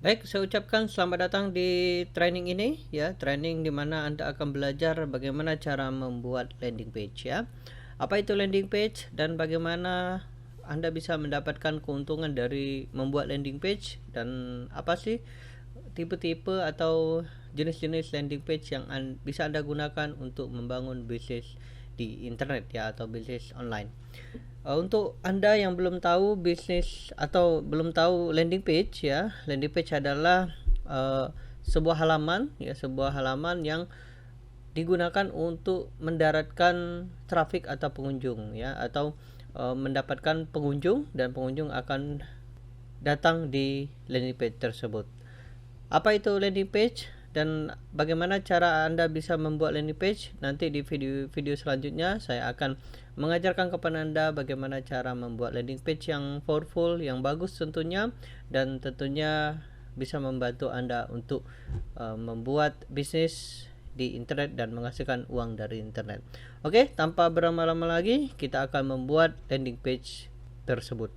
Baik, saya ucapkan selamat datang di training ini ya, training di mana Anda akan belajar bagaimana cara membuat landing page ya. Apa itu landing page dan bagaimana Anda bisa mendapatkan keuntungan dari membuat landing page, dan apa sih tipe-tipe atau jenis-jenis landing page yang bisa Anda gunakan untuk membangun bisnis di internet ya, atau bisnis online. Untuk Anda yang belum tahu bisnis atau belum tahu landing page ya, landing page adalah sebuah halaman ya, sebuah halaman yang digunakan untuk mendaratkan traffic atau pengunjung ya, atau mendapatkan pengunjung, dan pengunjung akan datang di landing page tersebut. Apa itu landing page dan bagaimana cara Anda bisa membuat landing page? Nanti di video selanjutnya saya akan mengajarkan kepada Anda bagaimana cara membuat landing page yang powerful, yang bagus tentunya, dan tentunya bisa membantu Anda untuk membuat bisnis di internet dan menghasilkan uang dari internet. Oke, tanpa berlama-lama lagi, kita akan membuat landing page tersebut.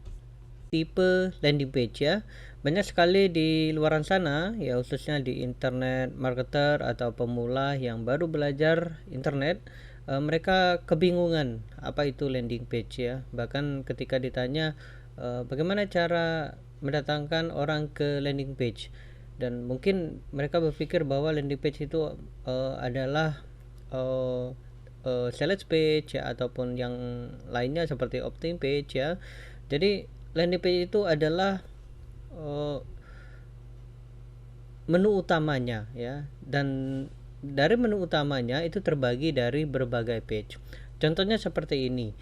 Tipe landing page ya, banyak sekali di luaran sana ya, khususnya di internet marketer atau pemula yang baru belajar internet. Mereka kebingungan apa itu landing page ya, bahkan ketika ditanya bagaimana cara mendatangkan orang ke landing page, dan mungkin mereka berpikir bahwa landing page itu adalah sales page ya, ataupun yang lainnya seperti opt-in page ya. Jadi landing page itu adalah menu utamanya ya, dan dari menu utamanya itu terbagi dari berbagai page. Contohnya seperti ini,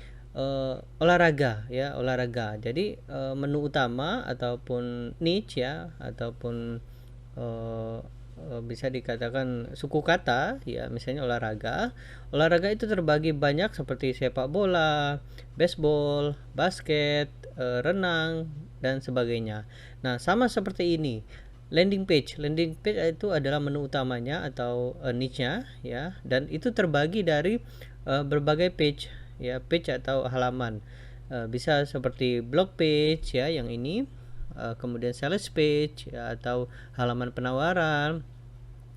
olahraga ya, olahraga. Jadi menu utama ataupun niche ya, ataupun bisa dikatakan suku kata ya, misalnya olahraga. Olahraga itu terbagi banyak seperti sepak bola, baseball, basket, renang, dan sebagainya. Nah, sama seperti ini. Landing page itu adalah menu utamanya atau niche-nya ya, dan itu terbagi dari berbagai page ya, page atau halaman. Bisa seperti blog page ya, yang ini, kemudian sales page ya, atau halaman penawaran,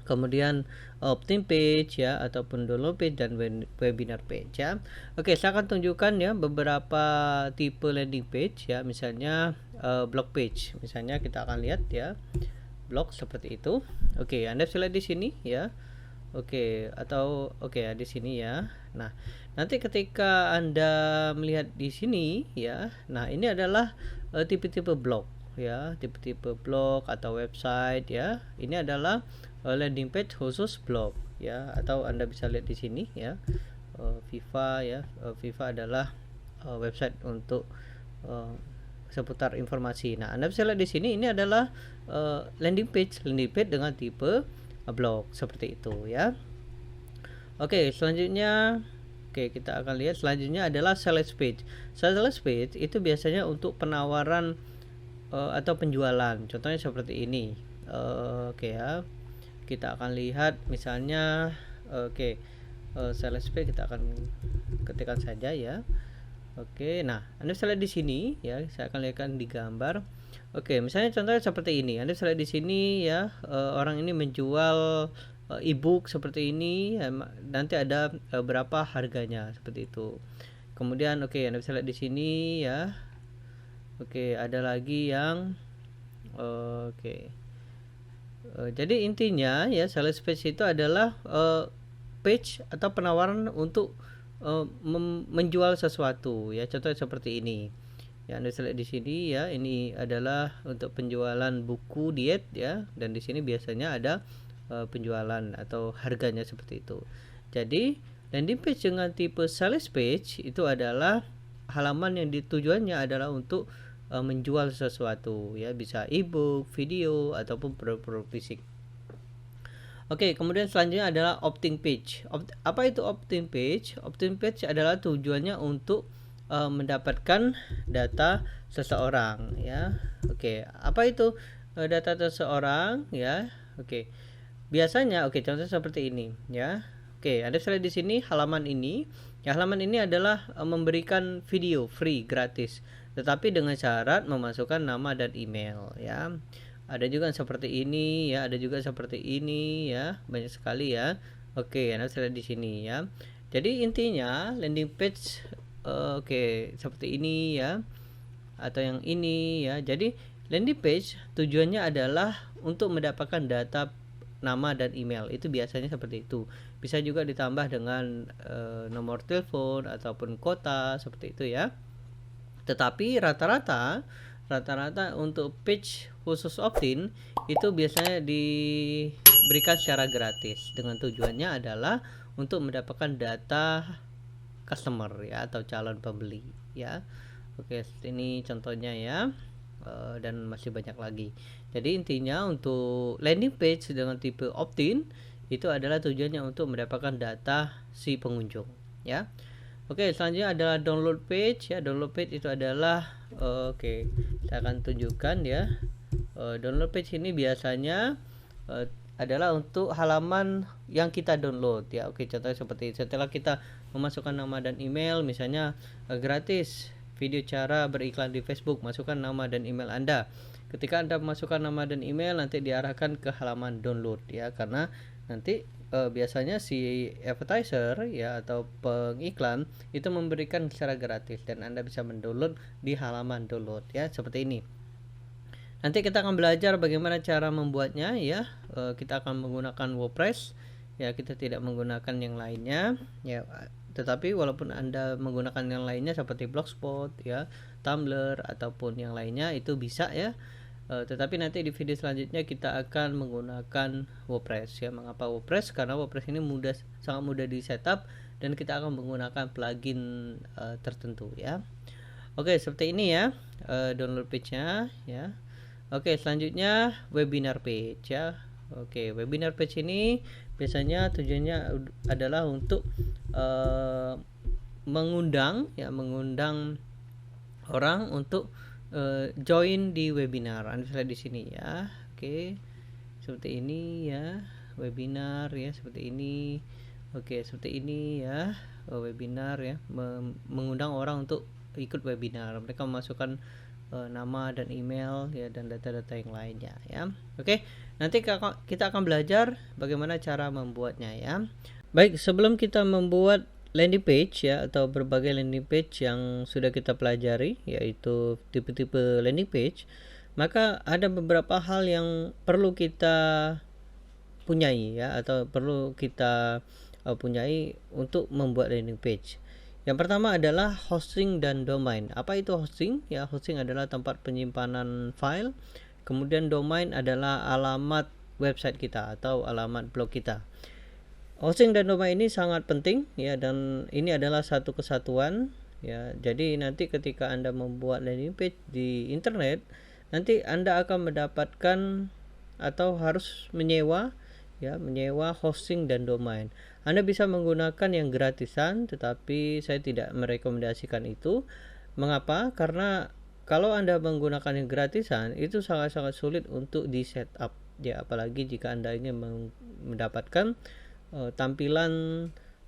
kemudian opt-in page ya, ataupun download page, dan webinar page ya. Oke, saya akan tunjukkan ya beberapa tipe landing page ya, misalnya blog page. Misalnya kita akan lihat ya, blog seperti itu. Oke, Anda bisa lihat di sini ya. Oke, atau ya di sini ya. Nah, nanti ketika Anda melihat di sini ya, nah ini adalah tipe-tipe blog ya, tipe-tipe blog atau website ya. Ini adalah landing page khusus blog ya, atau Anda bisa lihat di sini ya, Viva ya. Viva adalah website untuk seputar informasi. Nah, Anda bisa lihat di sini, ini adalah landing page dengan tipe blog seperti itu ya. Oke, selanjutnya kita akan lihat selanjutnya adalah sales page. Sales page itu biasanya untuk penawaran atau penjualan. Contohnya seperti ini. Ya. Kita akan lihat misalnya sales page, kita akan ketikkan saja ya. Nah, Anda bisa lihat di sini ya, saya akan lihatkan di gambar. Misalnya contohnya seperti ini. Anda bisa lihat di sini ya, orang ini menjual e-book seperti ini ya, nanti ada berapa harganya seperti itu. Kemudian Anda bisa lihat di sini ya. Ada lagi yang jadi intinya ya, sales page itu adalah page atau penawaran untuk menjual sesuatu ya. Contohnya seperti ini ya, Anda bisa lihat di sini ya, ini adalah untuk penjualan buku diet ya, dan di sini biasanya ada penjualan atau harganya seperti itu. Jadi landing page dengan tipe sales page itu adalah halaman yang tujuannya adalah untuk menjual sesuatu ya, bisa e-book, video, ataupun produk-produk fisik. Kemudian selanjutnya adalah opt-in page. Apa itu opt-in page? Opt-in page adalah tujuannya untuk mendapatkan data seseorang ya. Apa itu data seseorang ya? Biasanya contohnya seperti ini ya. Anda bisa lihat di sini halaman ini. Ya, halaman ini adalah memberikan video free gratis, tetapi dengan syarat memasukkan nama dan email ya. ada juga seperti ini ya, ada juga seperti ini ya, banyak sekali ya. Oke, Anda bisa lihat di sini ya. Jadi intinya landing page oke, seperti ini ya, atau yang ini ya. Jadi landing page tujuannya adalah untuk mendapatkan data nama dan email. Itu biasanya seperti itu. Bisa juga ditambah dengan nomor telepon ataupun kota seperti itu ya. Tetapi rata-rata untuk page khusus opt-in itu biasanya diberikan secara gratis dengan tujuannya adalah untuk mendapatkan data customer ya, atau calon pembeli ya. Oke, ini contohnya ya. Dan masih banyak lagi. Jadi intinya untuk landing page dengan tipe opt-in itu adalah tujuannya untuk mendapatkan data si pengunjung ya. Oke, selanjutnya adalah download page ya. Download page itu adalah oke, saya akan tunjukkan ya. Download page ini biasanya adalah untuk halaman yang kita download ya. Oke, contohnya seperti setelah kita memasukkan nama dan email, misalnya gratis video cara beriklan di Facebook, masukkan nama dan email Anda. Ketika Anda memasukkan nama dan email, nanti diarahkan ke halaman download ya, karena nanti biasanya si advertiser ya atau pengiklan itu memberikan secara gratis dan Anda bisa mendownload di halaman download ya, seperti ini. Nanti kita akan belajar bagaimana cara membuatnya ya. Kita akan menggunakan WordPress ya, kita tidak menggunakan yang lainnya ya. Tetapi walaupun Anda menggunakan yang lainnya seperti Blogspot ya, Tumblr ataupun yang lainnya itu bisa ya. Tetapi nanti di video selanjutnya kita akan menggunakan WordPress ya. Mengapa WordPress? Karena WordPress ini sangat mudah di setup dan kita akan menggunakan plugin tertentu ya. Oke, seperti ini ya download page-nya ya. Oke, selanjutnya webinar page ya. Oke, webinar page ini biasanya tujuannya adalah untuk mengundang orang untuk join di webinar. Anda bisa lihat di sini ya. Oke, seperti ini ya, webinar ya, seperti ini. Oke, seperti ini ya, webinar ya, mengundang orang untuk ikut webinar. Mereka memasukkan nama dan email ya, dan data-data yang lainnya ya. Oke, nanti kita akan belajar bagaimana cara membuatnya ya. Baik, sebelum kita membuat landing page ya, atau berbagai landing page yang sudah kita pelajari, yaitu tipe-tipe landing page, maka ada beberapa hal yang perlu kita punyai ya, atau perlu kita punyai untuk membuat landing page. Yang pertama adalah hosting dan domain. Apa itu hosting? Ya, hosting adalah tempat penyimpanan file. Kemudian domain adalah alamat website kita atau alamat blog kita. Hosting dan domain ini sangat penting ya, dan ini adalah satu kesatuan ya. Jadi nanti ketika Anda membuat landing page di internet, nanti Anda akan mendapatkan atau harus menyewa hosting dan domain. Anda bisa menggunakan yang gratisan, tetapi saya tidak merekomendasikan itu. Mengapa? Karena kalau Anda menggunakan yang gratisan itu sangat-sangat sulit untuk di setup ya, apalagi jika Anda ingin mendapatkan tampilan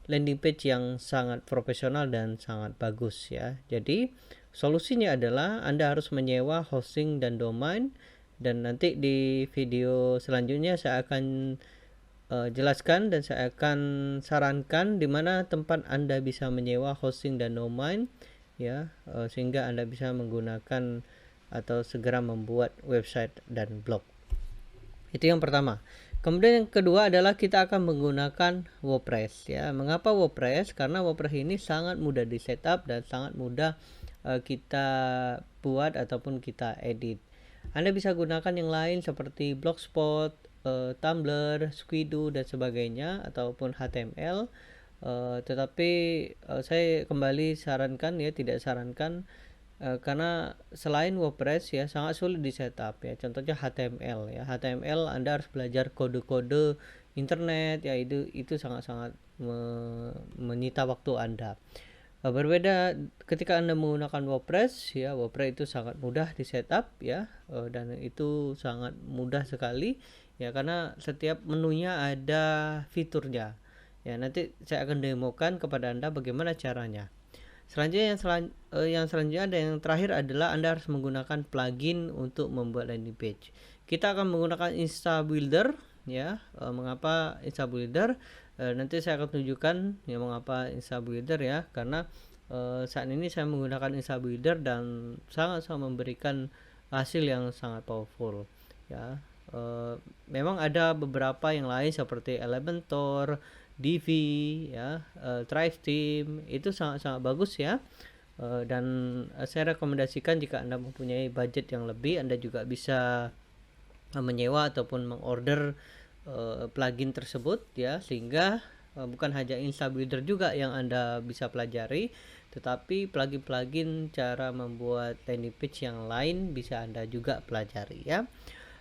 landing page yang sangat profesional dan sangat bagus ya. Jadi solusinya adalah Anda harus menyewa hosting dan domain, dan nanti di video selanjutnya saya akan jelaskan dan saya akan sarankan di mana tempat Anda bisa menyewa hosting dan domain ya, sehingga Anda bisa menggunakan atau segera membuat website dan blog. Itu yang pertama. Kemudian yang kedua adalah kita akan menggunakan WordPress ya. Mengapa WordPress? Karena WordPress ini sangat mudah di setup dan sangat mudah kita buat ataupun kita edit. Anda bisa gunakan yang lain seperti Blogspot, Tumblr, Squidoo dan sebagainya, ataupun HTML. Tetapi saya kembali sarankan ya, tidak sarankan karena selain WordPress ya sangat sulit di setup ya. Contohnya HTML ya. HTML Anda harus belajar kode-kode internet ya, itu sangat-sangat menyita waktu Anda. Berbeda ketika Anda menggunakan WordPress ya, WordPress itu sangat mudah di setup ya, dan itu sangat mudah sekali ya, karena setiap menunya ada fiturnya ya. Nanti saya akan demokan kepada Anda bagaimana caranya. Selanjutnya yang selanjutnya ada yang terakhir adalah Anda harus menggunakan plugin untuk membuat landing page. kita akan menggunakan Insta Builder ya. Mengapa Insta Builder? Nanti saya akan tunjukkan ya mengapa Insta Builder ya, karena saat ini saya menggunakan Insta Builder dan sangat memberikan hasil yang sangat powerful ya. Memang ada beberapa yang lain seperti Elementor, Divi ya, Thrive Team, itu sangat bagus ya. Dan saya rekomendasikan jika Anda mempunyai budget yang lebih, Anda juga bisa menyewa ataupun mengorder plugin tersebut ya, sehingga bukan hanya Insta Builder juga yang Anda bisa pelajari, tetapi plugin-plugin cara membuat landing page yang lain bisa Anda juga pelajari ya.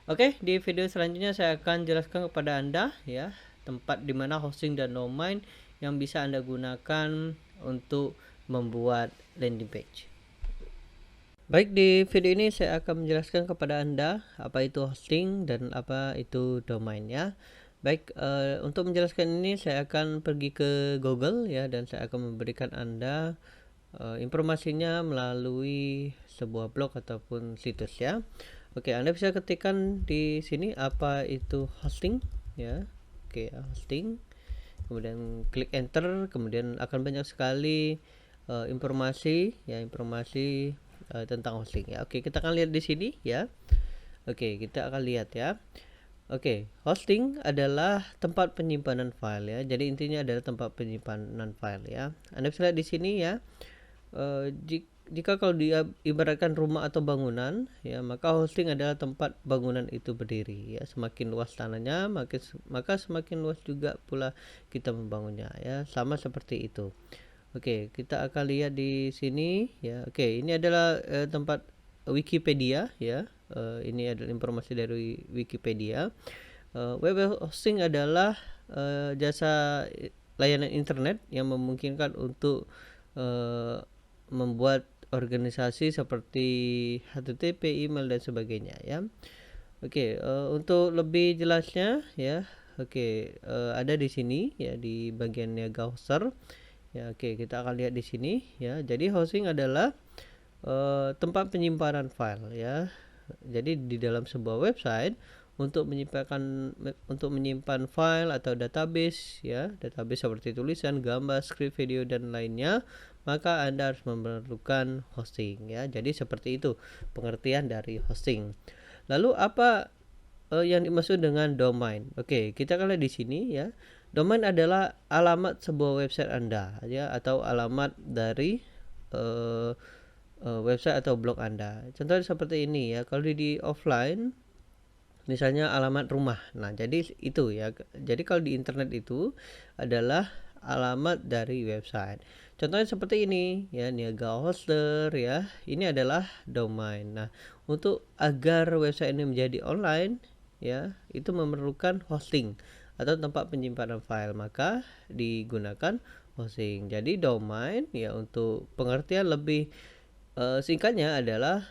Oke, di video selanjutnya saya akan jelaskan kepada Anda ya tempat dimana hosting dan domain yang bisa Anda gunakan untuk membuat landing page. Baik, di video ini saya akan menjelaskan kepada Anda apa itu hosting dan apa itu domain ya. Baik, untuk menjelaskan ini saya akan pergi ke Google ya, dan saya akan memberikan Anda informasinya melalui sebuah blog ataupun situs ya. Oke, Anda bisa ketikkan di sini apa itu hosting ya. Oke, hosting. Kemudian klik enter, kemudian akan banyak sekali informasi tentang hosting ya. Oke, kita akan lihat di sini ya. Oke, kita akan lihat ya. Oke, hosting adalah tempat penyimpanan file ya. Jadi intinya adalah tempat penyimpanan file ya. Anda bisa lihat di sini ya. Jika kalau diibaratkan rumah atau bangunan ya, maka hosting adalah tempat bangunan itu berdiri ya. Semakin luas tanahnya, maka semakin luas juga pula kita membangunnya ya. Sama seperti itu. Oke, kita akan lihat di sini ya. Oke, ini adalah tempat Wikipedia ya. Ini adalah informasi dari Wikipedia. Web hosting adalah jasa layanan internet yang memungkinkan untuk membuat organisasi seperti HTTP, email dan sebagainya ya. Oke, untuk lebih jelasnya ya, oke, ada di sini ya di bagian niaga hoster ya. Oke, kita akan lihat di sini ya. Jadi hosting adalah tempat penyimpanan file ya. Jadi di dalam sebuah website untuk menyimpan file atau database ya, database seperti tulisan, gambar, skrip, video dan lainnya, maka Anda harus memerlukan hosting ya. Jadi seperti itu pengertian dari hosting. Lalu apa yang dimaksud dengan domain? Oke, kita akan lihat di sini ya. Domain adalah alamat sebuah website Anda ya, atau alamat dari website atau blog Anda. Contohnya seperti ini ya. Kalau di offline misalnya alamat rumah. Nah, jadi itu ya. Jadi kalau di internet itu adalah alamat dari website. Contohnya seperti ini ya, niaga hoster ya. Ini adalah domain. Nah, untuk agar website ini menjadi online ya, itu memerlukan hosting atau tempat penyimpanan file, maka digunakan hosting. Jadi domain ya, untuk pengertian lebih singkatnya adalah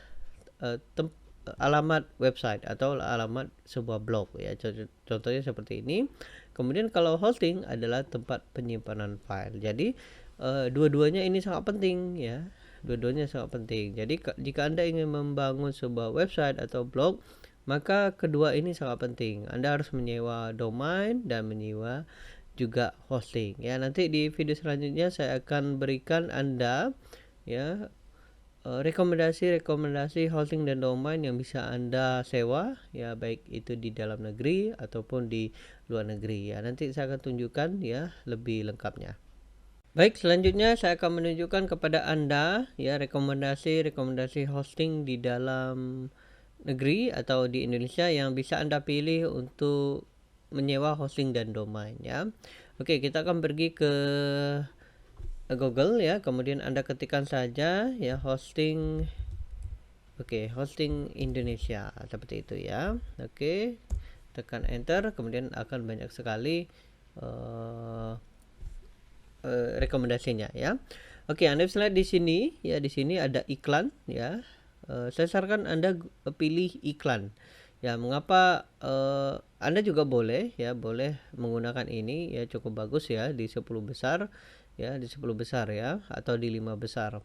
alamat website atau alamat sebuah blog ya. Contohnya seperti ini. Kemudian kalau hosting adalah tempat penyimpanan file. Jadi dua-duanya ini sangat penting ya. Dua-duanya sangat penting. Jadi jika Anda ingin membangun sebuah website atau blog, maka kedua ini sangat penting. Anda harus menyewa domain dan menyewa juga hosting ya. Nanti di video selanjutnya saya akan berikan Anda ya rekomendasi hosting dan domain yang bisa Anda sewa ya, baik itu di dalam negeri ataupun di luar negeri ya. Nanti saya akan tunjukkan ya lebih lengkapnya. Baik, selanjutnya saya akan menunjukkan kepada Anda ya rekomendasi hosting di dalam negeri atau di Indonesia yang bisa Anda pilih untuk menyewa hosting dan domain ya. Oke, kita akan pergi ke Google ya, kemudian Anda ketikkan saja ya hosting. Oke, hosting Indonesia seperti itu ya. Oke, tekan enter, kemudian akan banyak sekali rekomendasinya ya. Oke, Anda bisa lihat di sini ya, di sini ada iklan ya. Saya sarankan Anda pilih iklan ya. Mengapa? Anda juga boleh menggunakan ini ya, cukup bagus ya di 10 besar ya, di 10 besar ya, atau di 5 besar.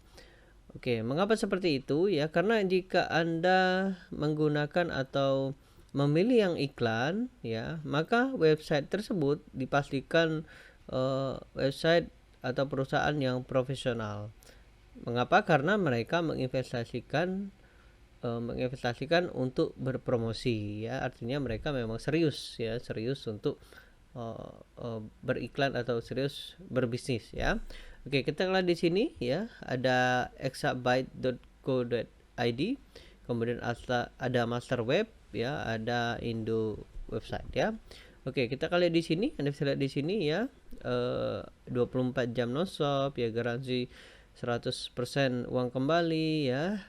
Oke, mengapa seperti itu ya? Karena jika Anda menggunakan atau memilih yang iklan, ya, maka website tersebut dipastikan website atau perusahaan yang profesional. Mengapa? Karena mereka menginvestasikan untuk berpromosi, ya, artinya mereka memang serius, ya, serius untuk beriklan atau serius berbisnis, ya. Oke, kita lihat di sini, ya, ada exabyte.co.id, kemudian ada master web, ya, ada Indo website, ya. Oke, kita lihat di sini, Anda bisa lihat di sini, ya, 24 jam no stop, ya, garansi 100% uang kembali, ya,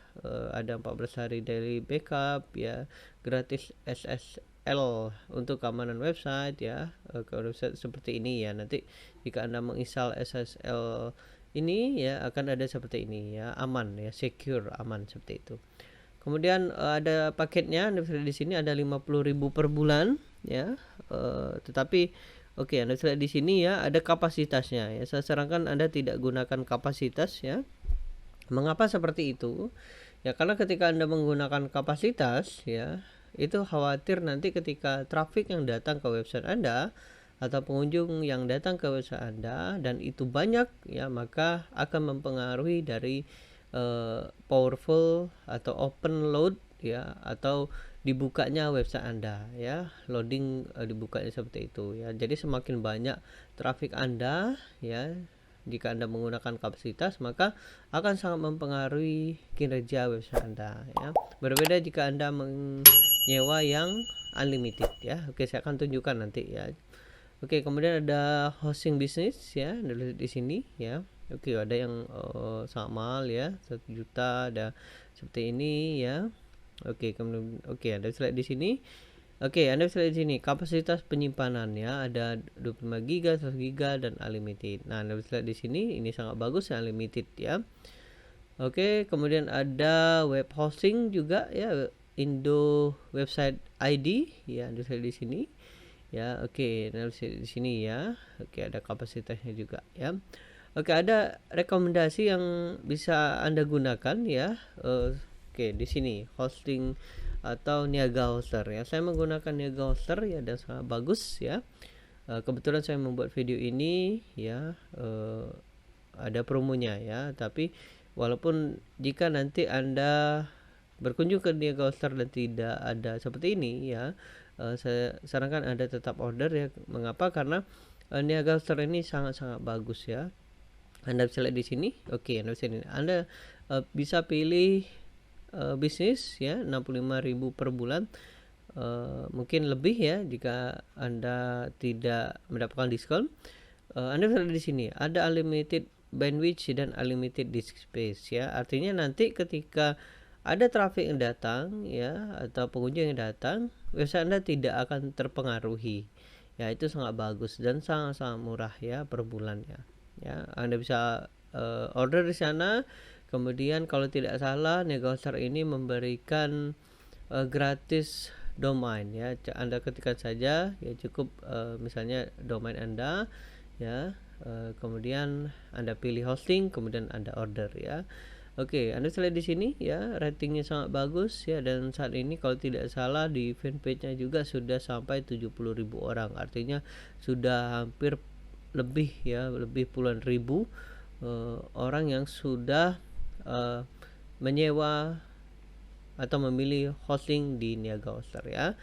ada 14 hari daily backup, ya, gratis SSL untuk keamanan website, ya, ke website seperti ini, ya. Nanti jika Anda menginstal SSL ini, ya, akan ada seperti ini, ya, aman, ya, secure, aman seperti itu. Kemudian ada paketnya, Anda bisa lihat di sini ada 50.000 per bulan, ya. Tetapi oke, Anda bisa lihat di sini, ya, ada kapasitasnya, ya. Saya sarankan Anda tidak gunakan kapasitas, ya. Mengapa seperti itu? Ya, karena ketika Anda menggunakan kapasitas, ya, itu khawatir nanti ketika traffic yang datang ke website Anda atau pengunjung yang datang ke website Anda dan itu banyak, ya, maka akan mempengaruhi dari powerful atau open load, ya, atau dibukanya website Anda, ya, loading dibukanya seperti itu, ya. Jadi semakin banyak traffic Anda, ya, jika Anda menggunakan kapasitas, maka akan sangat mempengaruhi kinerja website Anda, ya. Berbeda jika Anda menyewa yang unlimited, ya. Oke, saya akan tunjukkan nanti, ya. Oke, kemudian ada hosting bisnis, ya, di sini, ya. Oke, ada yang sangat mahal, ya, 1 juta, ada seperti ini, ya. Oke, kemudian Anda bisa lihat di sini. Oke, Anda bisa lihat di sini kapasitas penyimpanan, ya, ada 25 GB, 100 GB dan unlimited. Nah, Anda bisa lihat di sini ini sangat bagus ya, unlimited, ya. Oke, kemudian ada web hosting juga, ya, Indo website ID, ya, Anda bisa lihat di sini. Ya, oke, Anda bisa lihat di sini, ya. Oke, ada kapasitasnya juga, ya. Oke, ada rekomendasi yang bisa Anda gunakan, ya. Oke, di sini hosting atau niaga hoster, ya. Saya menggunakan niaga hoster, ya, dan sangat bagus, ya. Kebetulan saya membuat video ini, ya, ada promonya, ya. Tapi walaupun jika nanti Anda berkunjung ke niaga hoster dan tidak ada seperti ini, ya, saya sarankan Anda tetap order, ya. Mengapa? Karena niaga hoster ini sangat-sangat bagus, ya. Anda bisa lihat di sini. Oke, Anda bisa pilih bisnis, ya, 65.000 per bulan. Mungkin lebih, ya, jika Anda tidak mendapatkan diskon. Anda bisa lihat di sini ada unlimited bandwidth dan unlimited disk space, ya. Artinya nanti ketika ada traffic yang datang, ya, atau pengunjung yang datang, website Anda tidak akan terpengaruhi. Ya, itu sangat bagus dan sangat-sangat murah, ya, per bulan, ya. Ya, Anda bisa order di sana. Kemudian kalau tidak salah niaga hoster ini memberikan gratis domain, ya. Anda ketikkan saja, ya, cukup misalnya domain Anda, ya. Kemudian Anda pilih hosting, kemudian Anda order, ya. Oke, Anda bisa lihat di sini, ya, ratingnya sangat bagus, ya, dan saat ini kalau tidak salah di fanpage-nya juga sudah sampai 70.000 orang. Artinya sudah hampir lebih, ya, lebih puluhan ribu orang yang sudah menyewa atau memilih hosting di niaga hoster, ya.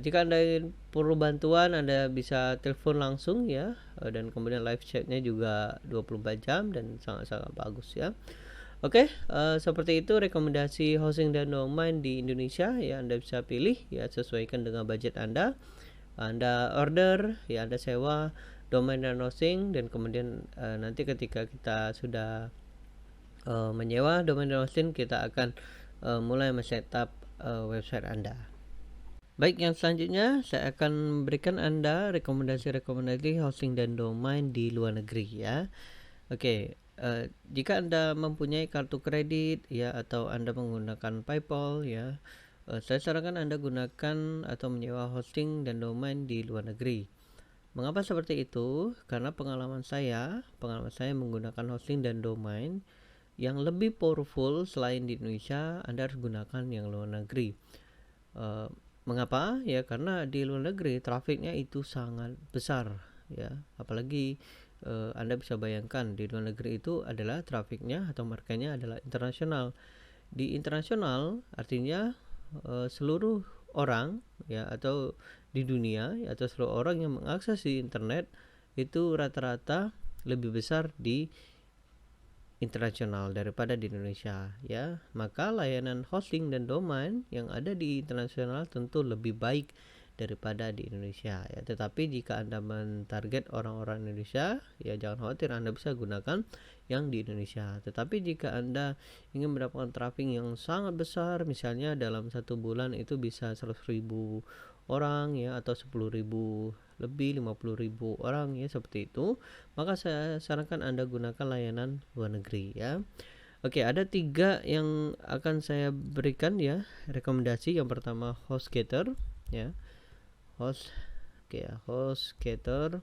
Jika Anda perlu bantuan, Anda bisa telepon langsung, ya, dan kemudian live chatnya juga 24 jam dan sangat-sangat bagus, ya. Oke, seperti itu rekomendasi hosting dan domain di Indonesia, ya. Anda bisa pilih, ya, sesuaikan dengan budget Anda. Anda order, ya, Anda sewa domain dan hosting, dan kemudian nanti ketika kita sudah menyewa domain dan hosting, kita akan mulai men-setup website Anda. Baik, yang selanjutnya saya akan berikan Anda rekomendasi-rekomendasi hosting dan domain di luar negeri, ya. Oke, jika Anda mempunyai kartu kredit, ya, atau Anda menggunakan PayPal, ya, saya sarankan Anda gunakan atau menyewa hosting dan domain di luar negeri. Mengapa seperti itu? Karena pengalaman saya menggunakan hosting dan domain yang lebih powerful selain di Indonesia, Anda harus gunakan yang luar negeri. Mengapa? Ya karena di luar negeri trafiknya itu sangat besar ya. Apalagi Anda bisa bayangkan di luar negeri itu adalah trafiknya atau marketnya adalah internasional. Di internasional artinya seluruh orang ya atau di dunia atau seluruh orang yang mengakses di internet itu rata-rata lebih besar di internasional daripada di Indonesia ya. Maka layanan hosting dan domain yang ada di internasional tentu lebih baik daripada di Indonesia ya. Tetapi jika Anda mentarget orang-orang Indonesia ya jangan khawatir, Anda bisa gunakan yang di Indonesia. Tetapi jika Anda ingin mendapatkan traffic yang sangat besar, misalnya dalam satu bulan itu bisa 100.000 orang ya atau 10.000 lebih 50.000 orang ya seperti itu, maka saya sarankan Anda gunakan layanan luar negeri ya. Oke, ada 3 yang akan saya berikan ya rekomendasi. Yang pertama HostGator ya. HostGator.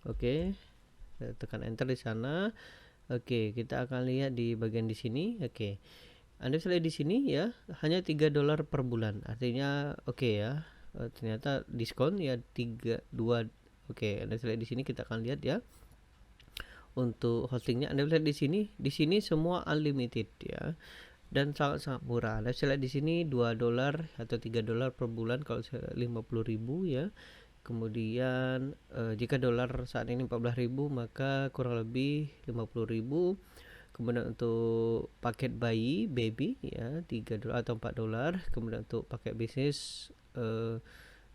Oke. Tekan enter di sana. Oke, kita akan lihat di bagian di sini. Oke. Anda bisa lihat di sini ya, hanya $3 per bulan. Artinya oke ya. Ternyata diskon ya 2. Oke, Anda bisa lihat di sini, kita akan lihat ya. Untuk hostingnya Anda lihat di sini semua unlimited ya. Dan sangat-sangat murah. Anda bisa lihat di sini $2 atau $3 per bulan kalau 50.000 ya. Kemudian jika dolar saat ini 14.000 maka kurang lebih 50.000. Kemudian untuk paket baby ya $3 atau $4. Kemudian untuk paket bisnis $6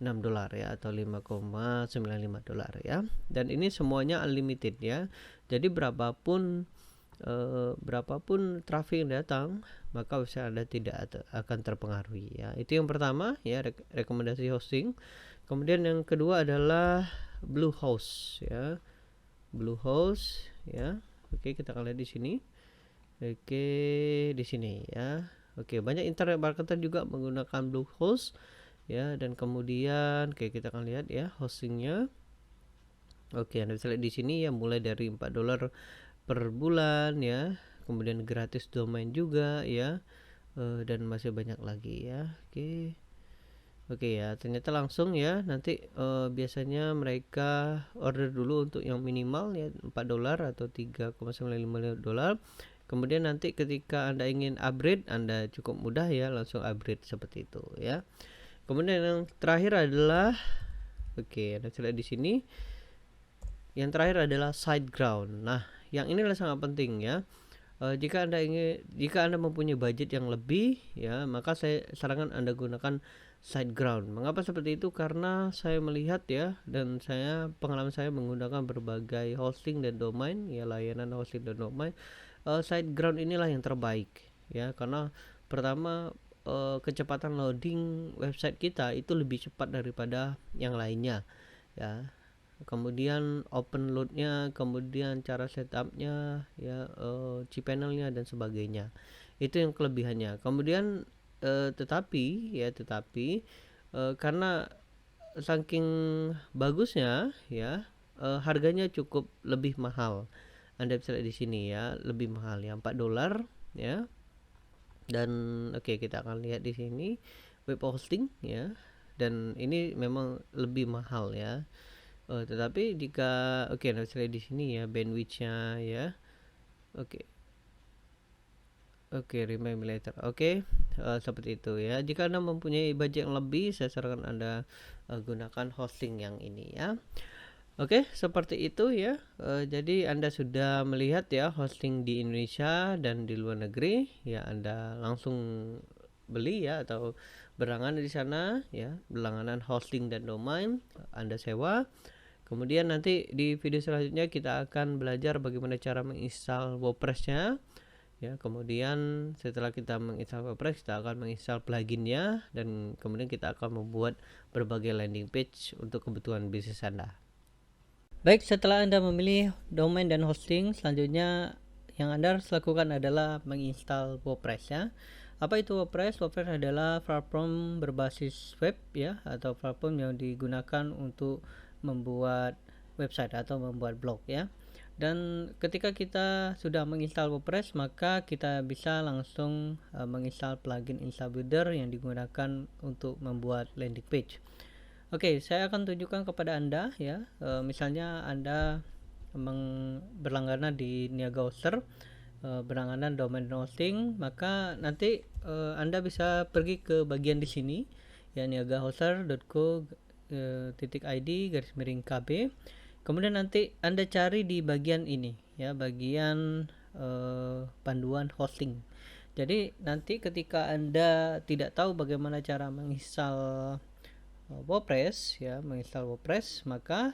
ya atau $5,95 ya. Dan ini semuanya unlimited ya. Jadi berapapun traffic yang datang maka website Anda tidak akan terpengaruhi ya. Itu yang pertama ya, rekomendasi hosting. Kemudian yang kedua adalah Bluehost ya. Bluehost ya. Oke, kita akan lihat di sini. Oke, di sini ya. Oke, banyak internet marketer juga menggunakan Bluehost ya. Dan kemudian oke, kita akan lihat ya hostingnya. Oke, Anda bisa lihat di sini ya, mulai dari $4 per bulan ya. Kemudian gratis domain juga ya. Dan masih banyak lagi ya. Oke ya, ternyata langsung ya. Nanti biasanya mereka order dulu untuk yang minimal ya $4 atau $3,95. Kemudian nanti ketika Anda ingin upgrade, Anda cukup mudah ya langsung upgrade seperti itu ya. Kemudian yang terakhir adalah Anda bisa lihat di sini. Yang terakhir adalah SiteGround. Nah, yang ini adalah sangat penting ya. Jika Anda mempunyai budget yang lebih ya, maka saya sarankan Anda gunakan SiteGround. Mengapa seperti itu? Karena saya melihat ya, dan pengalaman saya menggunakan berbagai hosting dan domain ya, layanan hosting dan domain. SiteGround inilah yang terbaik ya, karena pertama kecepatan loading website kita itu lebih cepat daripada yang lainnya ya. Kemudian open loadnya, kemudian cara setupnya ya, cPanelnya dan sebagainya, itu yang kelebihannya. Kemudian tetapi karena saking bagusnya ya, harganya cukup lebih mahal. Anda bisa lihat di sini ya, lebih mahal ya, $4 ya. Dan kita akan lihat di sini web hosting ya, dan ini memang lebih mahal ya. Tetapi jika Anda bisa lihat di sini ya bandwidthnya ya. Remind me later. Seperti itu ya. Jika Anda mempunyai budget yang lebih, saya sarankan Anda gunakan hosting yang ini ya. Seperti itu ya. Jadi Anda sudah melihat ya hosting di Indonesia dan di luar negeri ya. Anda langsung beli ya atau berlangganan di sana ya, berlangganan hosting dan domain Anda sewa. Kemudian nanti di video selanjutnya kita akan belajar bagaimana cara menginstal WordPress-nya ya. Kemudian setelah kita menginstal WordPress, kita akan menginstal pluginnya, dan kemudian kita akan membuat berbagai landing page untuk kebutuhan bisnis Anda. Baik, setelah Anda memilih domain dan hosting, selanjutnya yang Anda harus lakukan adalah menginstal WordPress ya. Apa itu WordPress? WordPress adalah platform berbasis web ya, atau platform yang digunakan untuk membuat website atau membuat blog ya. Dan ketika kita sudah menginstal WordPress, maka kita bisa langsung menginstal plugin Install Builder yang digunakan untuk membuat landing page. Oke, saya akan tunjukkan kepada Anda ya. Misalnya Anda berlangganan di Niaga Hoster, berlangganan domain hosting, maka nanti Anda bisa pergi ke bagian di sini ya, niagahoster.co.id/kb. Kemudian nanti Anda cari di bagian ini ya, bagian panduan hosting. Jadi nanti ketika Anda tidak tahu bagaimana cara menginstal WordPress ya, maka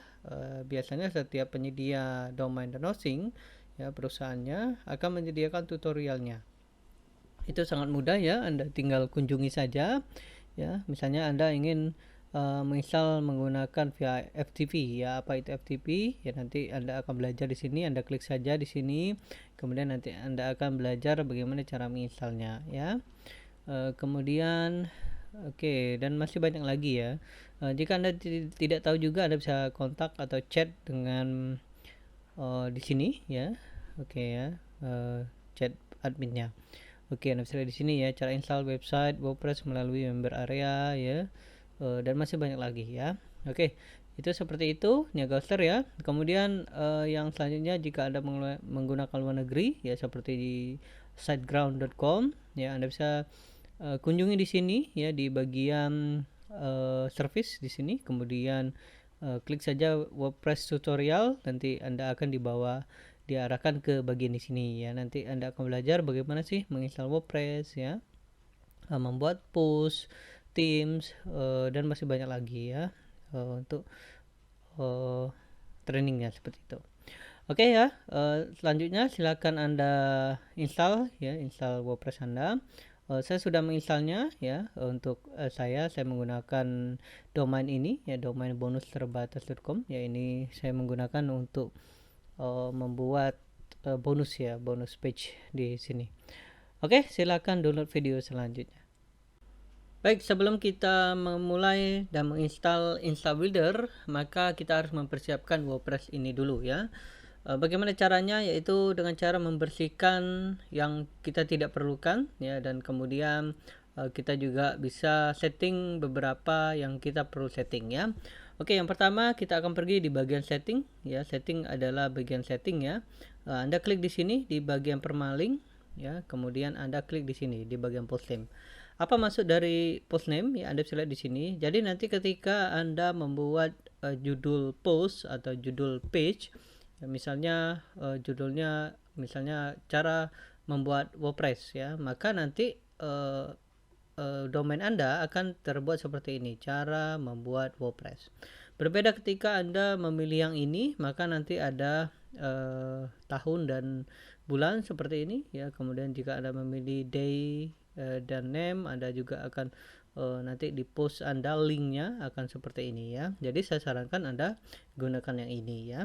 biasanya setiap penyedia domain dan hosting ya, perusahaannya akan menyediakan tutorialnya. Itu sangat mudah ya, Anda tinggal kunjungi saja ya. Misalnya Anda ingin menginstal menggunakan via FTP ya. Apa itu FTP ya, nanti Anda akan belajar di sini. Anda klik saja di sini, kemudian nanti Anda akan belajar bagaimana cara menginstalnya ya. Kemudian dan masih banyak lagi ya. Jika Anda tidak tahu juga, Anda bisa kontak atau chat dengan di sini ya. Chat adminnya. Anda bisa lihat di sini ya, cara install website WordPress melalui member area ya. Dan masih banyak lagi ya. Itu seperti itu Niaga Hoster ya. Kemudian yang selanjutnya, jika Anda menggunakan luar negeri ya, seperti di siteground.com ya, Anda bisa kunjungi di sini ya, di bagian service di sini, kemudian klik saja WordPress tutorial, nanti Anda akan diarahkan ke bagian di sini ya. Nanti Anda akan belajar bagaimana sih menginstal WordPress ya, membuat post, themes, dan masih banyak lagi ya untuk trainingnya seperti itu. Ya, selanjutnya silakan Anda install WordPress Anda. Saya sudah menginstalnya ya. Untuk saya menggunakan domain ini ya, domain bonusterbatas.com ya. Ini saya menggunakan untuk membuat bonus page di sini. Silakan download video selanjutnya. Baik, sebelum kita memulai dan menginstal Install Builder, maka kita harus mempersiapkan WordPress ini dulu ya. Bagaimana caranya? Yaitu dengan cara membersihkan yang kita tidak perlukan ya, dan kemudian kita juga bisa setting beberapa yang kita perlu setting ya. Yang pertama kita akan pergi di bagian setting ya. Setting adalah bagian setting ya. Anda klik di sini di bagian permalink ya, kemudian Anda klik di sini di bagian post name. Apa maksud dari post name ya? Anda bisa lihat di sini. Jadi nanti ketika Anda membuat judul post atau judul page ya, misalnya judulnya misalnya cara membuat WordPress ya, maka nanti domain Anda akan terbuat seperti ini, cara membuat WordPress. Berbeda ketika Anda memilih yang ini, maka nanti ada tahun dan bulan seperti ini ya. Kemudian jika Anda memilih day dan name, Anda juga akan nanti di post Anda linknya akan seperti ini ya. Jadi saya sarankan Anda gunakan yang ini ya.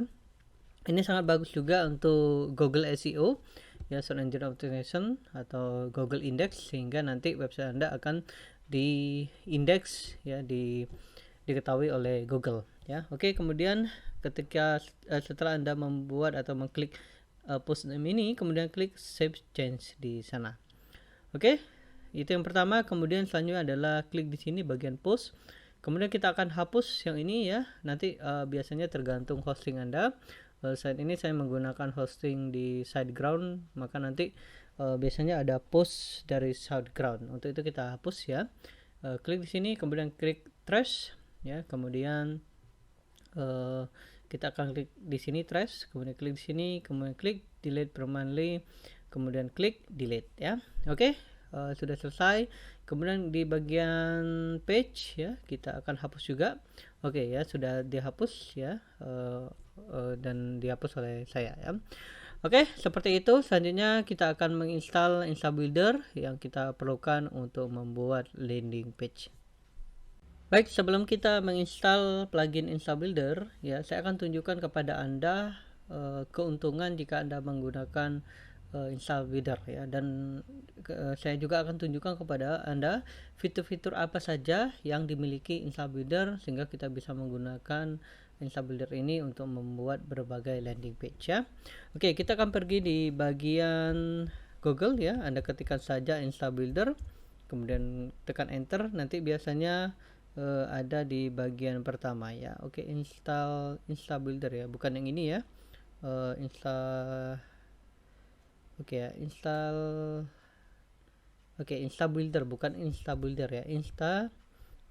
Ini sangat bagus juga untuk Google SEO ya, Search Engine Optimization atau Google Index, sehingga nanti website Anda akan diindeks ya, diketahui oleh Google ya. Kemudian ketika setelah Anda membuat atau mengklik post name ini, kemudian klik save change di sana. Itu yang pertama. Kemudian selanjutnya adalah klik di sini bagian post. Kemudian kita akan hapus yang ini ya. Nanti biasanya tergantung hosting Anda. Saat ini saya menggunakan hosting di SiteGround, maka nanti biasanya ada post dari SiteGround. Untuk itu kita hapus ya. Klik di sini, kemudian klik trash ya. Kemudian kita akan klik di sini trash, kemudian klik di sini, kemudian klik delete permanently, kemudian klik delete ya. Sudah selesai. Kemudian di bagian page ya, kita akan hapus juga. Ya, sudah dihapus ya, dan dihapus oleh saya ya. Seperti itu. Selanjutnya kita akan menginstal Install Builder yang kita perlukan untuk membuat landing page. Baik, sebelum kita menginstal plugin Install Builder ya, saya akan tunjukkan kepada Anda keuntungan jika Anda menggunakan install builder ya, dan saya juga akan tunjukkan kepada Anda fitur-fitur apa saja yang dimiliki install builder sehingga kita bisa menggunakan install builder ini untuk membuat berbagai landing page ya. Oke, kita akan pergi di bagian Google ya. Anda ketikkan saja install builder, kemudian tekan enter, nanti biasanya ada di bagian pertama ya. Oke, install builder ya, bukan yang ini ya. Install install builder, bukan install builder ya, install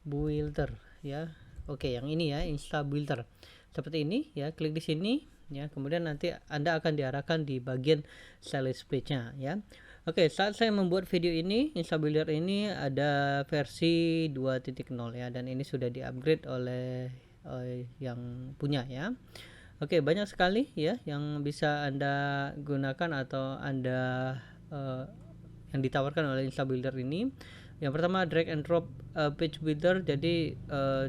builder ya. Oke, yang ini ya, install builder. Seperti ini ya, klik di sini ya, kemudian nanti Anda akan diarahkan di bagian sales page-nya ya. Oke, saat saya membuat video ini, install builder ini ada versi 2.0 ya, dan ini sudah di-upgrade oleh yang punya ya. Oke, banyak sekali ya yang bisa Anda gunakan atau Anda yang ditawarkan oleh install builder ini. Yang pertama, drag and drop page builder. Jadi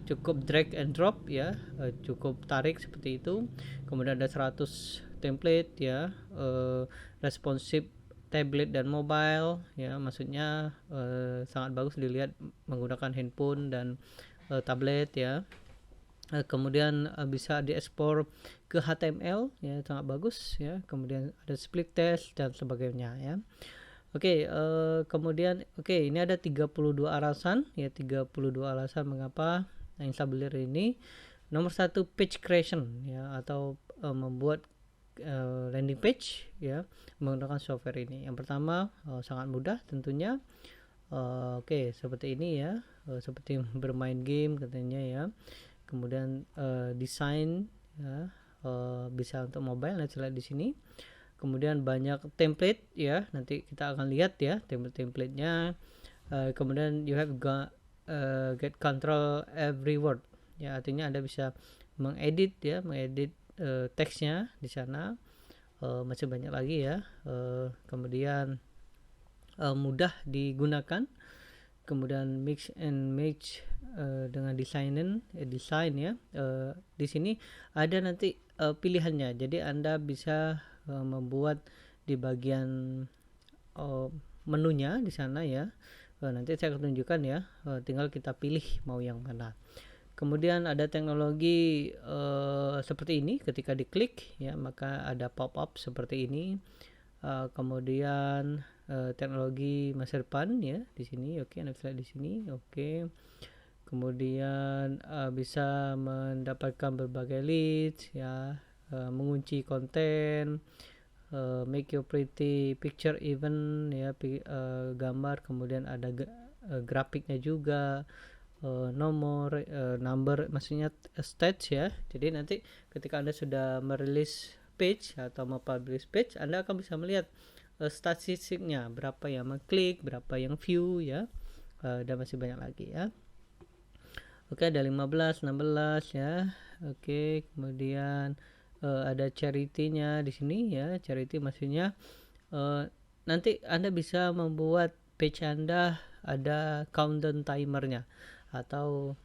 cukup drag and drop ya, cukup tarik seperti itu. Kemudian ada 100 template ya, responsive tablet dan mobile ya, maksudnya sangat bagus dilihat menggunakan handphone dan tablet ya. Kemudian bisa diekspor ke HTML ya, sangat bagus ya. Kemudian ada split test dan sebagainya ya. Oke, kemudian ini ada 32 alasan ya, 32 alasan mengapa install builder ini. Nomor 1, page creation ya, atau membuat landing page ya menggunakan software ini. Yang pertama, sangat mudah tentunya. Oke, seperti ini ya, seperti bermain game katanya ya. Kemudian desain ya, bisa untuk mobile, nanti lihat di sini. Kemudian banyak template ya, nanti kita akan lihat ya template-nya. Kemudian you have get control every word ya, artinya Anda bisa mengedit teksnya di sana. Masih banyak lagi ya. Kemudian mudah digunakan. Kemudian mix and match dengan desain ya. Di sini ada nanti pilihannya, jadi Anda bisa membuat di bagian menunya di sana ya. Nanti saya akan tunjukkan ya, tinggal kita pilih mau yang mana. Kemudian ada teknologi seperti ini, ketika diklik ya maka ada pop-up seperti ini. Kemudian teknologi masa depan ya di sini. Oke, Anda bisa lihat di sini. Oke. Kemudian bisa mendapatkan berbagai leads ya, mengunci konten, make your pretty picture event ya, gambar. Kemudian ada grafiknya juga, nomor, number, maksudnya stats ya. Jadi nanti ketika Anda sudah merilis page atau mempublish page, Anda akan bisa melihat statistiknya, berapa yang mengklik, berapa yang view ya, dan masih banyak lagi ya. Oke, ada 15, 16 ya. Oke, kemudian ada charity-nya di sini ya. Charity maksudnya nanti Anda bisa membuat page Anda ada countdown timernya atau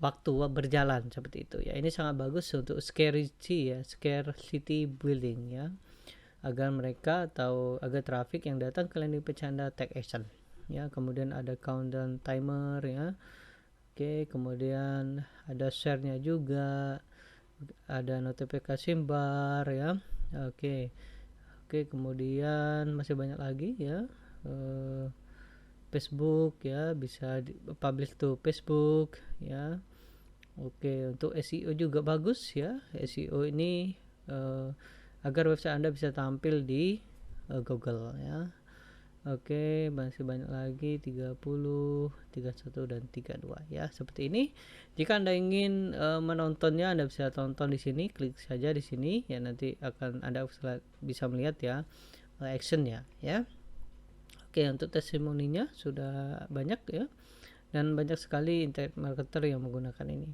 waktu berjalan seperti itu ya. Ini sangat bagus untuk scarcity building ya, agar mereka atau agar traffic yang datang ke landing page Anda take action ya. Kemudian ada countdown timer ya. Oke, kemudian ada share-nya juga, ada notification bar ya. Oke, kemudian masih banyak lagi ya. Facebook ya, bisa publish to Facebook ya. Oke, untuk SEO juga bagus ya. SEO ini agar website Anda bisa tampil di Google ya. Oke, masih banyak lagi, 30, 31 dan 32 ya, seperti ini. Jika Anda ingin menontonnya, Anda bisa tonton di sini, klik saja di sini ya, nanti akan Anda bisa melihat ya actionnya ya. Oke, untuk testimoninya sudah banyak ya, dan banyak sekali internet marketer yang menggunakan ini.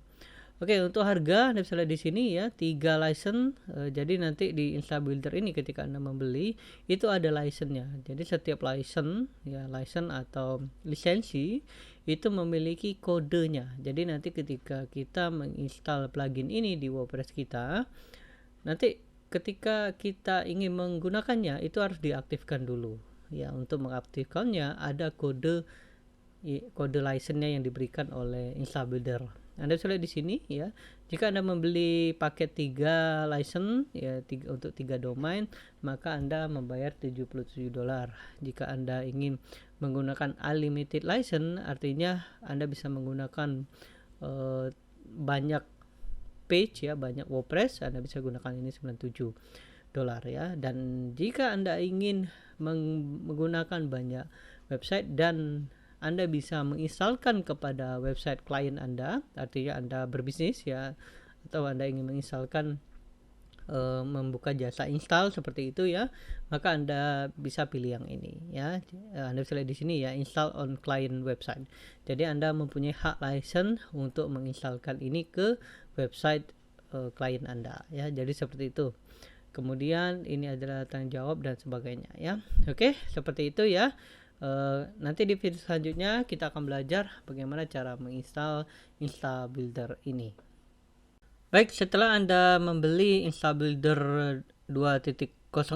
Oke, untuk harga Anda bisa lihat di sini ya, 3 license. Jadi nanti di install builder ini ketika Anda membeli itu ada license-nya. Jadi setiap license ya, license atau lisensi itu memiliki kodenya. Jadi nanti ketika kita menginstal plugin ini di WordPress kita, nanti ketika kita ingin menggunakannya itu harus diaktifkan dulu ya. Untuk mengaktifkannya ada kode license-nya yang diberikan oleh install builder. Anda bisa lihat di sini ya. Jika Anda membeli paket 3 license ya, untuk 3 domain, maka Anda membayar $77. Jika Anda ingin menggunakan unlimited license, artinya Anda bisa menggunakan banyak page ya, banyak WordPress, Anda bisa gunakan ini $97 ya. Dan jika Anda ingin menggunakan banyak website dan Anda bisa menginstalkan kepada website klien Anda, artinya Anda berbisnis ya, atau Anda ingin menginstalkan membuka jasa install seperti itu ya, maka Anda bisa pilih yang ini ya. Anda bisa lihat di sini ya, install on client website. Jadi Anda mempunyai hak license untuk menginstalkan ini ke website klien Anda ya. Jadi seperti itu. Kemudian ini adalah tanggung jawab dan sebagainya ya. Oke, seperti itu ya. Nanti di video selanjutnya kita akan belajar bagaimana cara menginstal install builder ini. Baik, setelah Anda membeli install builder 2.0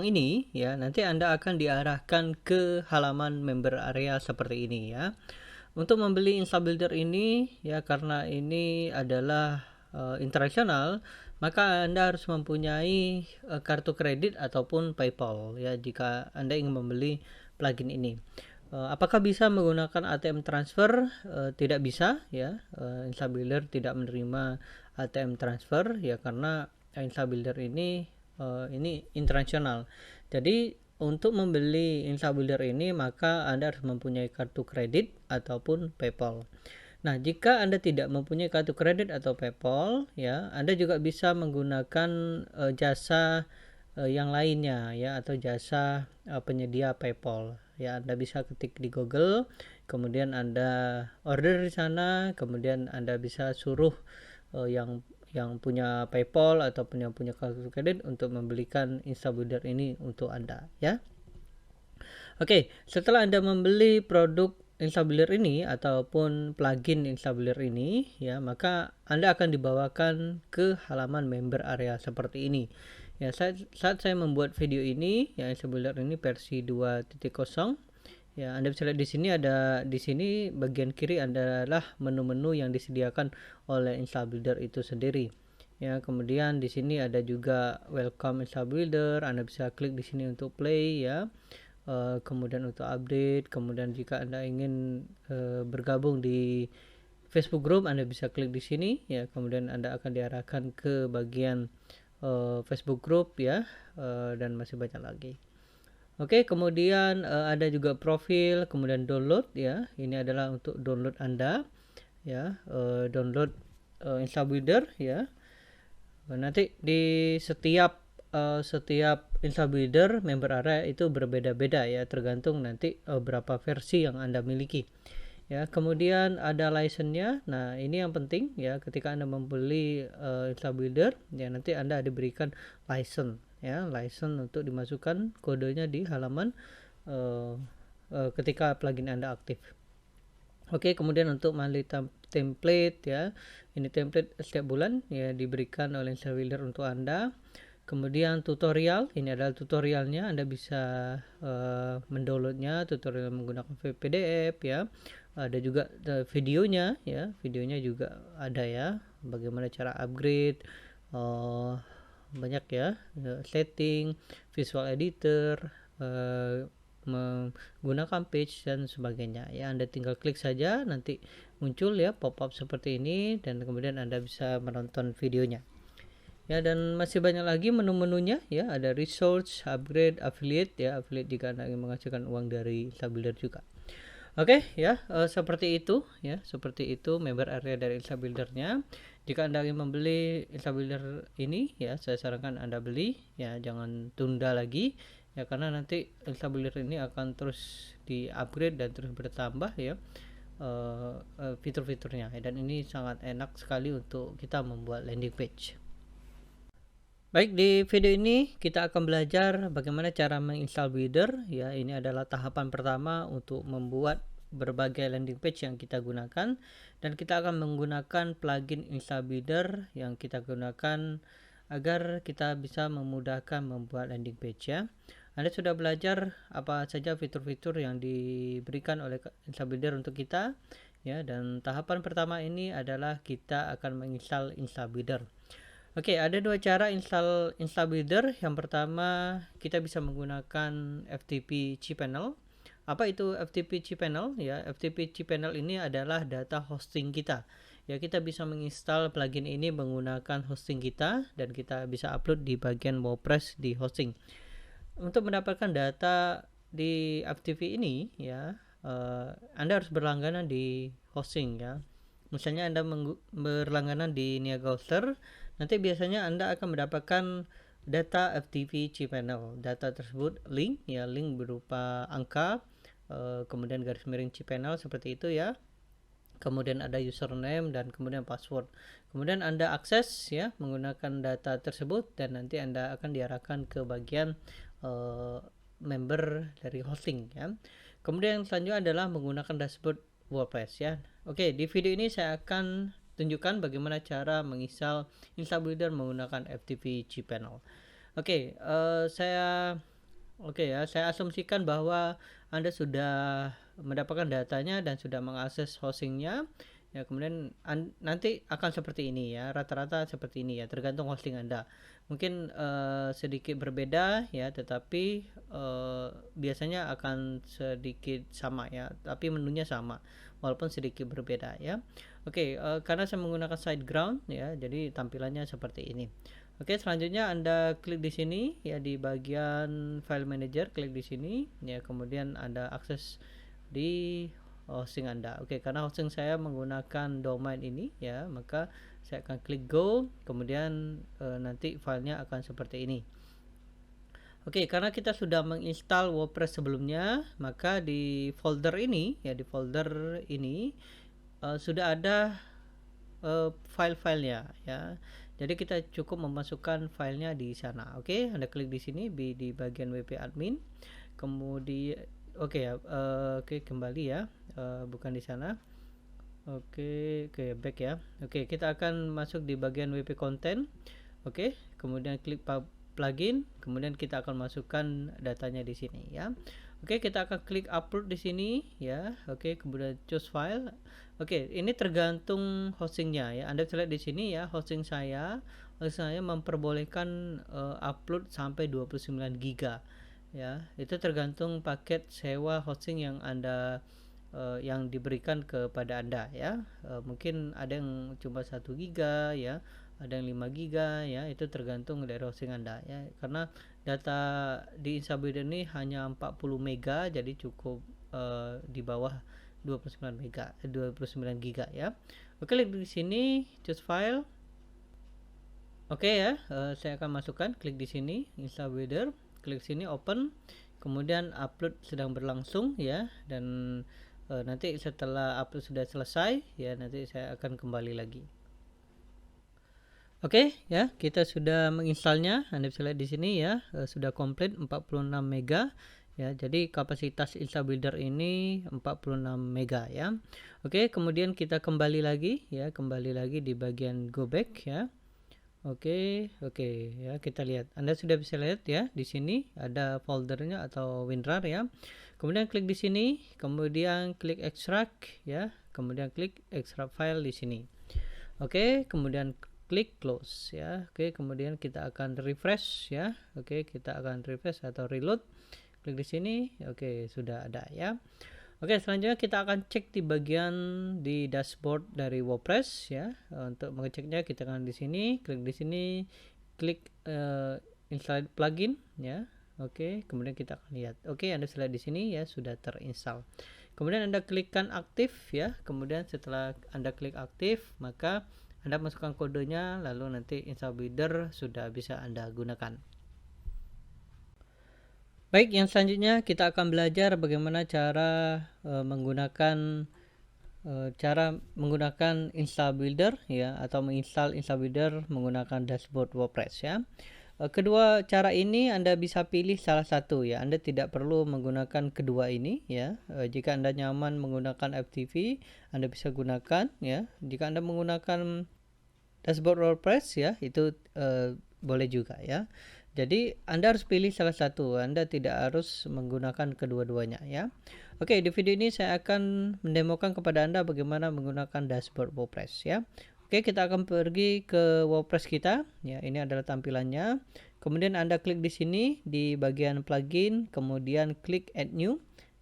ini ya, nanti Anda akan diarahkan ke halaman member area seperti ini ya. Untuk membeli install builder ini ya, karena ini adalah internasional, maka Anda harus mempunyai kartu kredit ataupun PayPal ya jika Anda ingin membeli plugin ini. Apakah bisa menggunakan ATM transfer? Tidak bisa ya. Install builder tidak menerima ATM transfer ya, karena install builder ini internasional. Jadi untuk membeli install builder ini maka Anda harus mempunyai kartu kredit ataupun PayPal. Nah, jika Anda tidak mempunyai kartu kredit atau PayPal ya, Anda juga bisa menggunakan jasa yang lainnya ya, atau jasa penyedia PayPal ya. Anda bisa ketik di Google, kemudian Anda order di sana, kemudian Anda bisa suruh yang punya PayPal ataupun yang punya kartu kredit untuk membelikan install builder ini untuk Anda ya. Oke, setelah Anda membeli produk install builder ini ataupun plugin install builder ini ya, maka Anda akan dibawakan ke halaman member area seperti ini. Ya, saat saya membuat video ini ya, install builder ini versi 2.0 ya, Anda bisa lihat di sini, ada di sini bagian kiri adalah menu-menu yang disediakan oleh install builder itu sendiri. Ya, kemudian di sini ada juga welcome install builder. Anda bisa klik di sini untuk play ya. Kemudian untuk update, kemudian jika Anda ingin bergabung di Facebook group, Anda bisa klik di sini ya, kemudian Anda akan diarahkan ke bagian Facebook group ya, dan masih banyak lagi. Oke, kemudian ada juga profil, kemudian download ya. Ini adalah untuk download Anda ya, download install builder ya. Nanti di setiap install builder member area itu berbeda-beda ya, tergantung nanti berapa versi yang Anda miliki ya. Kemudian ada license-nya. Nah, ini yang penting ya, ketika Anda membeli install builder ya, nanti Anda diberikan license ya, license untuk dimasukkan kodenya di halaman ketika plugin Anda aktif. Oke, kemudian untuk monthly template ya, ini template setiap bulan ya diberikan oleh install builder untuk Anda. Kemudian tutorial, ini adalah tutorialnya, Anda bisa mendownloadnya, tutorial menggunakan PDF ya. Ada juga videonya ya, videonya juga ada ya, bagaimana cara upgrade, banyak ya, setting, visual editor, menggunakan page dan sebagainya ya. Anda tinggal klik saja, nanti muncul ya pop-up seperti ini, dan kemudian Anda bisa menonton videonya ya. Dan masih banyak lagi menu-menunya ya, ada resource, upgrade, affiliate ya, affiliate jika Anda ingin menghasilkan uang dari install builder juga. Oke ya, seperti itu ya, seperti itu member area dari install buildernya. Jika Anda ingin membeli install builder ini ya, saya sarankan Anda beli ya, jangan tunda lagi ya, karena nanti install builder ini akan terus di upgrade dan terus bertambah ya fitur-fiturnya, dan ini sangat enak sekali untuk kita membuat landing page. Baik, di video ini kita akan belajar bagaimana cara menginstal builder ya. Ini adalah tahapan pertama untuk membuat berbagai landing page yang kita gunakan, dan kita akan menggunakan plugin install builder yang kita gunakan agar kita bisa memudahkan membuat landing page ya. Anda sudah belajar apa saja fitur-fitur yang diberikan oleh InstaBuilder untuk kita ya, dan tahapan pertama ini adalah kita akan menginstal InstaBuilder. Oke, ada dua cara install InstaBuilder. Yang pertama, kita bisa menggunakan FTP cPanel. Apa itu FTP cPanel? Ya, FTP cPanel ini adalah data hosting kita. Ya, kita bisa menginstal plugin ini menggunakan hosting kita dan kita bisa upload di bagian WordPress di hosting. Untuk mendapatkan data di FTP ini, ya, Anda harus berlangganan di hosting ya. Misalnya Anda berlangganan di Niaga Hoster, nanti biasanya Anda akan mendapatkan data FTP cPanel. Data tersebut link berupa angka, kemudian garis miring cPanel seperti itu ya. Kemudian ada username dan kemudian password. Kemudian Anda akses ya menggunakan data tersebut dan nanti Anda akan diarahkan ke bagian member dari hosting ya. Kemudian yang selanjutnya adalah menggunakan dashboard WordPress ya. Oke, di video ini saya akan tunjukkan bagaimana cara menginstal InstaBuilder menggunakan FTP cPanel. Oke, saya asumsikan bahwa Anda sudah mendapatkan datanya dan sudah mengakses hostingnya. Ya, kemudian nanti akan seperti ini ya, rata-rata seperti ini ya, tergantung hosting Anda. Mungkin sedikit berbeda ya, tetapi biasanya akan sedikit sama ya, tapi menunya sama walaupun sedikit berbeda ya. Oke, karena saya menggunakan SiteGround ya, jadi tampilannya seperti ini. Oke, selanjutnya Anda klik di sini ya, di bagian File Manager, klik di sini ya, kemudian Anda akses di hosting Anda. Oke, karena hosting saya menggunakan domain ini ya, maka saya akan klik Go, kemudian nanti filenya akan seperti ini. Oke, karena kita sudah menginstal WordPress sebelumnya, maka di folder ini sudah ada file-filenya ya. Jadi kita cukup memasukkan filenya di sana. Oke, Anda klik di sini di bagian WP admin. Kemudian kembali ya. Bukan di sana. Oke, back ya. Oke, kita akan masuk di bagian WP content. Oke, kemudian klik plugin, kemudian kita akan masukkan datanya di sini ya. Oke, kita akan klik upload di sini ya. Oke, kemudian choose file. Oke, ini tergantung hostingnya ya. Anda bisa lihat di sini ya, hosting saya memperbolehkan upload sampai 29 GB ya. Itu tergantung paket sewa hosting yang Anda yang diberikan kepada Anda ya. Mungkin ada yang cuma 1 GB ya, ada yang 5 GB ya, itu tergantung dari hosting Anda ya, karena data di InstaBuilder ini hanya 40 MB, jadi cukup di bawah 29 GB ya. Oke, klik di sini choose file. Oke ya, saya akan masukkan, klik di sini InstaBuilder, klik sini open, kemudian upload sedang berlangsung ya, dan nanti setelah upload sudah selesai ya, nanti saya akan kembali lagi. Oke ya, kita sudah menginstalnya. Anda bisa lihat di sini ya, sudah komplit 46 MB ya. Jadi kapasitas InstaBuilder ini 46 MB ya. Oke, kemudian kita kembali lagi ya, di bagian go back ya. Oke ya, kita lihat. Anda sudah bisa lihat ya, di sini ada foldernya atau WinRAR ya. Kemudian klik di sini, kemudian klik extract ya, kemudian klik extract file di sini. Oke, kemudian klik close ya. Oke, kemudian kita akan refresh ya. Oke, kita akan refresh atau reload. Klik di sini. Oke, sudah ada ya. Oke, selanjutnya kita akan cek di bagian di dashboard dari WordPress ya. Untuk mengeceknya kita akan di sini, klik di sini, klik install plugin ya. Oke, kemudian kita akan lihat. Oke, Anda bisa lihat di sini ya, sudah terinstall. Kemudian Anda klikkan aktif ya. Kemudian setelah Anda klik aktif, maka Anda masukkan kodenya, lalu nanti InstaBuilder sudah bisa Anda gunakan. Baik, yang selanjutnya kita akan belajar bagaimana cara menggunakan InstaBuilder ya, atau menginstal InstaBuilder menggunakan dashboard WordPress ya. Kedua cara ini Anda bisa pilih salah satu ya. Anda tidak perlu menggunakan kedua ini ya. Jika Anda nyaman menggunakan FTP, Anda bisa gunakan ya. Jika Anda menggunakan dashboard WordPress ya, itu boleh juga ya. Jadi Anda harus pilih salah satu, Anda tidak harus menggunakan kedua-duanya ya. Oke, di video ini saya akan mendemokan kepada Anda bagaimana menggunakan dashboard WordPress ya. Oke, kita akan pergi ke WordPress kita ya. Ini adalah tampilannya. Kemudian Anda klik di sini di bagian plugin, kemudian klik add new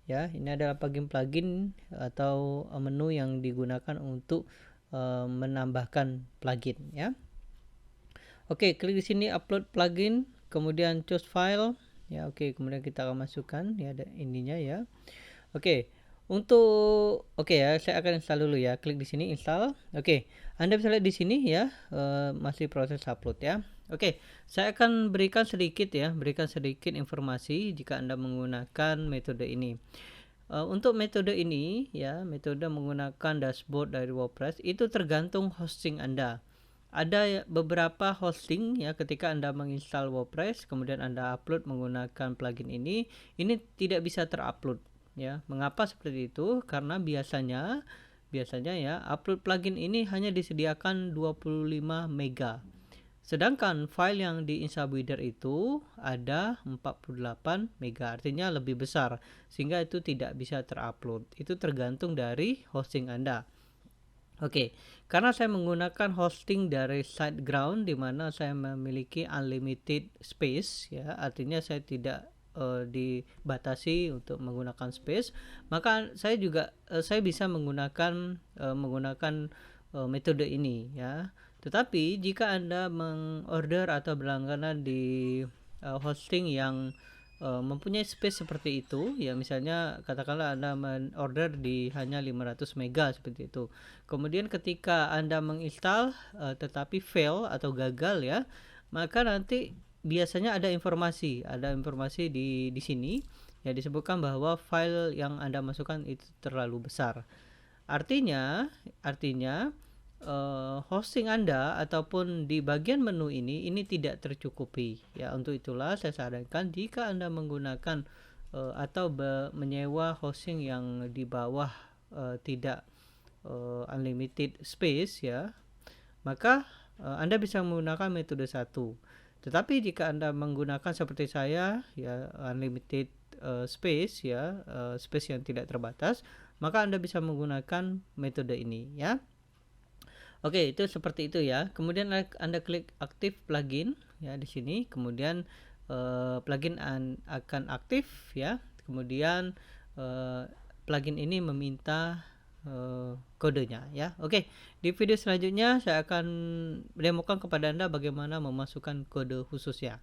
ya. Ini adalah plugin atau menu yang digunakan untuk menambahkan plugin ya. Oke, klik di sini upload plugin, kemudian choose file ya. Oke, kemudian kita akan masukkan ya, ada ininya ya. Oke, ya, saya akan install dulu ya. Klik di sini install. Oke, Anda bisa lihat di sini ya, masih proses upload ya. Oke, saya akan berikan sedikit informasi jika Anda menggunakan metode ini. Untuk metode ini ya, metode menggunakan dashboard dari WordPress itu tergantung hosting Anda. Ada beberapa hosting ya, ketika Anda menginstal WordPress kemudian Anda upload menggunakan plugin ini tidak bisa terupload ya. Mengapa seperti itu? Karena biasanya ya upload plugin ini hanya disediakan 25 mega. Sedangkan file yang di InstaBuilder itu ada 48 mega, artinya lebih besar, sehingga itu tidak bisa terupload. Itu tergantung dari hosting Anda. Oke, karena saya menggunakan hosting dari SiteGround di mana saya memiliki unlimited space ya, artinya saya tidak dibatasi untuk menggunakan space, maka saya bisa menggunakan metode ini ya. Tetapi jika Anda mengorder atau berlangganan di hosting yang mempunyai space seperti itu ya, misalnya katakanlah Anda order di hanya 500 mega seperti itu, kemudian ketika Anda menginstal tetapi fail atau gagal ya, maka nanti biasanya ada informasi di sini ya, disebutkan bahwa file yang Anda masukkan itu terlalu besar. Artinya hosting Anda ataupun di bagian menu ini tidak tercukupi ya. Untuk itulah saya sarankan jika Anda menggunakan atau menyewa hosting yang di bawah tidak unlimited space ya, maka Anda bisa menggunakan metode 1. Tetapi jika Anda menggunakan seperti saya ya, unlimited space ya, space yang tidak terbatas, maka Anda bisa menggunakan metode ini ya. Oke, itu seperti itu ya. Kemudian Anda klik aktif plugin ya di sini. Kemudian plugin akan aktif ya. Kemudian plugin ini meminta kodenya ya. Oke, di video selanjutnya saya akan demokan kepada Anda bagaimana memasukkan kode khusus ya.